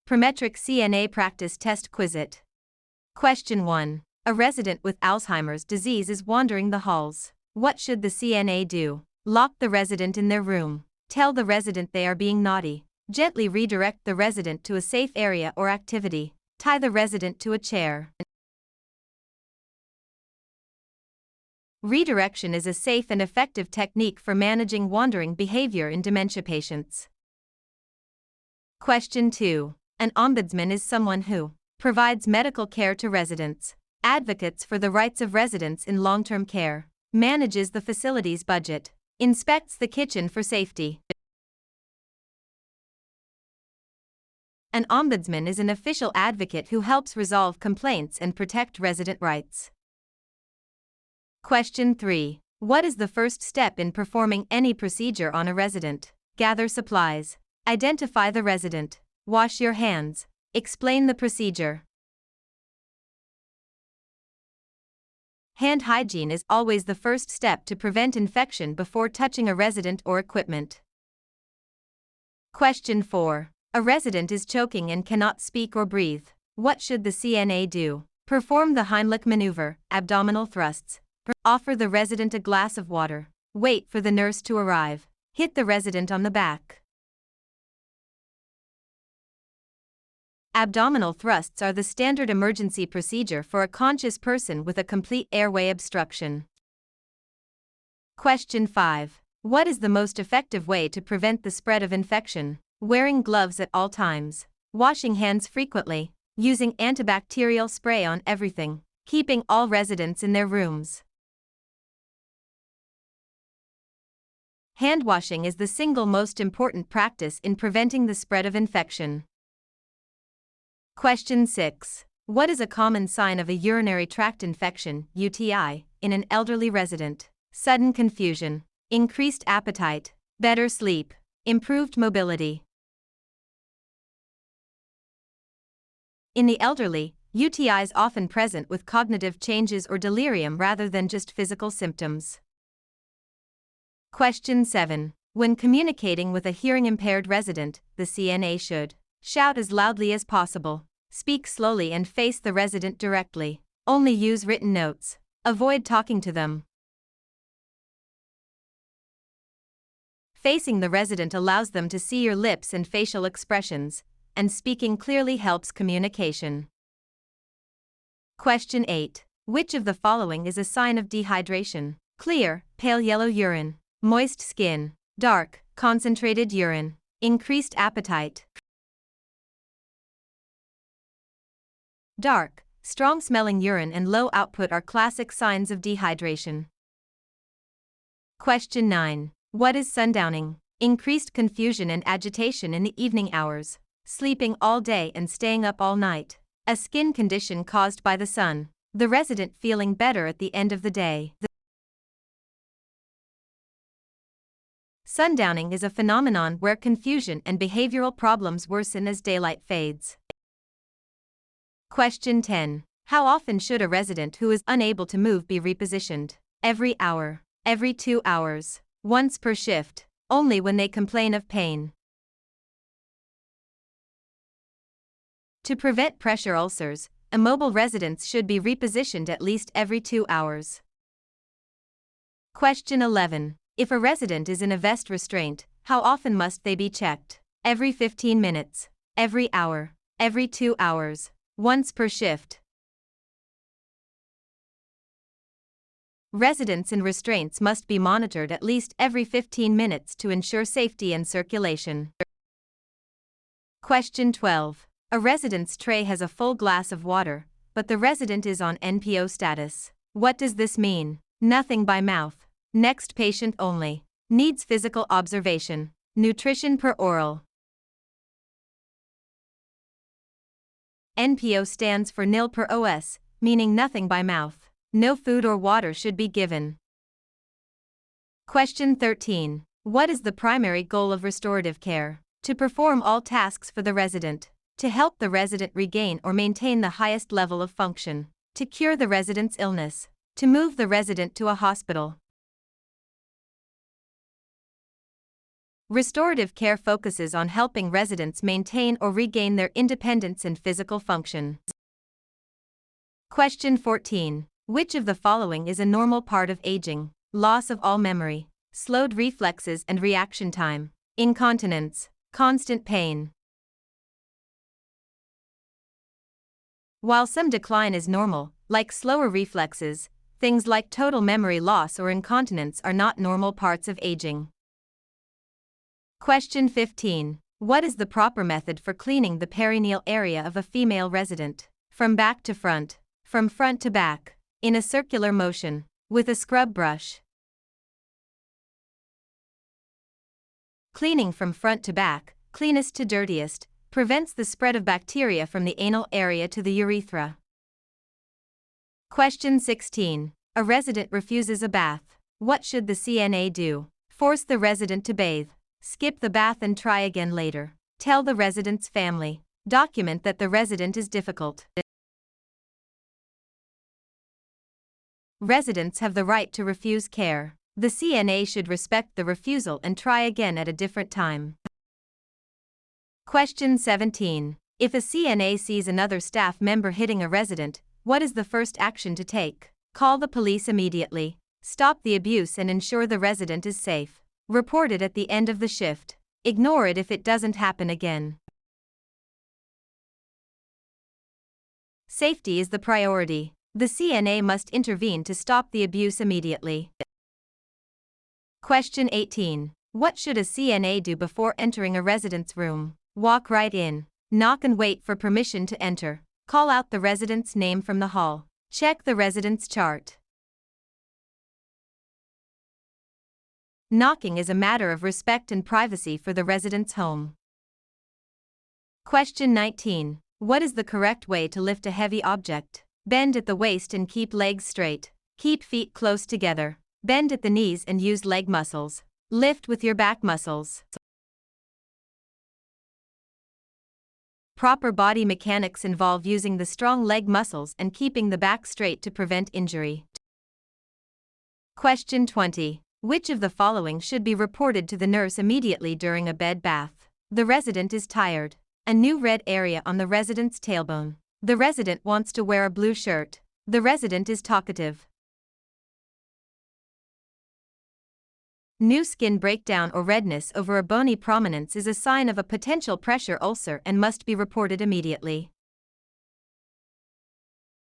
Prometric CNA Practice Test Quizlet. Question 1. A resident with Alzheimer's disease is wandering the halls. What should the CNA do? Lock the resident in their room. Tell the resident they are being naughty. Gently redirect the resident to a safe area or activity. Tie the resident to a chair. Redirection is a safe and effective technique for managing wandering behavior in dementia patients. Question 2. An ombudsman is someone who provides medical care to residents, advocates for the rights of residents in long-term care, manages the facility's budget, inspects the kitchen for safety. An ombudsman is an official advocate who helps resolve complaints and protect resident rights. Question 3. What is the first step in performing any procedure on a resident? Gather supplies. Identify the resident. Wash your hands. Explain the procedure. Hand hygiene is always the first step to prevent infection before touching a resident or equipment. Question 4. A resident is choking and cannot speak or breathe. What should the CNA do? Perform the Heimlich maneuver, abdominal thrusts. Offer the resident a glass of water. Wait for the nurse to arrive. Hit the resident on the back. Abdominal thrusts are the standard emergency procedure for a conscious person with a complete airway obstruction. Question 5. What is the most effective way to prevent the spread of infection? Wearing gloves at all times. Washing hands frequently. Using antibacterial spray on everything. Keeping all residents in their rooms. Hand washing is the single most important practice in preventing the spread of infection. Question 6. What is a common sign of a urinary tract infection, UTI, in an elderly resident? Sudden confusion, increased appetite, better sleep, improved mobility. In the elderly, UTI is often present with cognitive changes or delirium rather than just physical symptoms. Question 7. When communicating with a hearing-impaired resident, the CNA should shout as loudly as possible, speak slowly and face the resident directly, only use written notes, avoid talking to them. Facing the resident allows them to see your lips and facial expressions, and speaking clearly helps communication. Question 8. Which of the following is a sign of dehydration? Clear, pale yellow urine. Moist skin. Dark, concentrated urine. Increased appetite. Dark, strong-smelling urine and low output are classic signs of dehydration. Question 9. What is sundowning? Increased confusion and agitation in the evening hours. Sleeping all day and staying up all night. A skin condition caused by the sun. The resident feeling better at the end of the day. Sundowning is a phenomenon where confusion and behavioral problems worsen as daylight fades. Question 10. How often should a resident who is unable to move be repositioned? Every hour. Every 2 hours. Once per shift. Only when they complain of pain. To prevent pressure ulcers, immobile residents should be repositioned at least every 2 hours. Question 11. If a resident is in a vest restraint, how often must they be checked? Every 15 minutes. Every hour. Every 2 hours. Once per shift. Residents in restraints must be monitored at least every 15 minutes to ensure safety and circulation. Question 12. A resident's tray has a full glass of water, but the resident is on NPO status. What does this mean? Nothing by mouth. Next patient only. Needs physical observation. Nutrition per oral. NPO stands for nil per os, meaning nothing by mouth. No food or water should be given. Question 13. What is the primary goal of restorative care? To perform all tasks for the resident. To help the resident regain or maintain the highest level of function. To cure the resident's illness. To move the resident to a hospital. Restorative care focuses on helping residents maintain or regain their independence and physical function. Question 14. Which of the following is a normal part of aging? Loss of all memory, slowed reflexes and reaction time, incontinence, constant pain. While some decline is normal, like slower reflexes, things like total memory loss or incontinence are not normal parts of aging. Question 15. What is the proper method for cleaning the perineal area of a female resident? From back to front, from front to back, in a circular motion, with a scrub brush. Cleaning from front to back, cleanest to dirtiest, prevents the spread of bacteria from the anal area to the urethra. Question 16. A resident refuses a bath. What should the CNA do? Force the resident to bathe. Skip the bath and try again later. Tell the resident's family. Document that the resident is difficult. Residents have the right to refuse care. The CNA should respect the refusal and try again at a different time. Question 17. If a CNA sees another staff member hitting a resident, what is the first action to take? Call the police immediately. Stop the abuse and ensure the resident is safe. Report it at the end of the shift. Ignore it if it doesn't happen again. Safety is the priority. The CNA must intervene to stop the abuse immediately. Question 18. What should a CNA do before entering a resident's room? Walk right in. Knock and wait for permission to enter. Call out the resident's name from the hall. Check the resident's chart. Knocking is a matter of respect and privacy for the resident's home. Question 19. What is the correct way to lift a heavy object? Bend at the waist and keep legs straight. Keep feet close together. Bend at the knees and use leg muscles. Lift with your back muscles. Proper body mechanics involve using the strong leg muscles and keeping the back straight to prevent injury. Question 20. Which of the following should be reported to the nurse immediately during a bed bath? The resident is tired. A new red area on the resident's tailbone. The resident wants to wear a blue shirt. The resident is talkative. New skin breakdown or redness over a bony prominence is a sign of a potential pressure ulcer and must be reported immediately.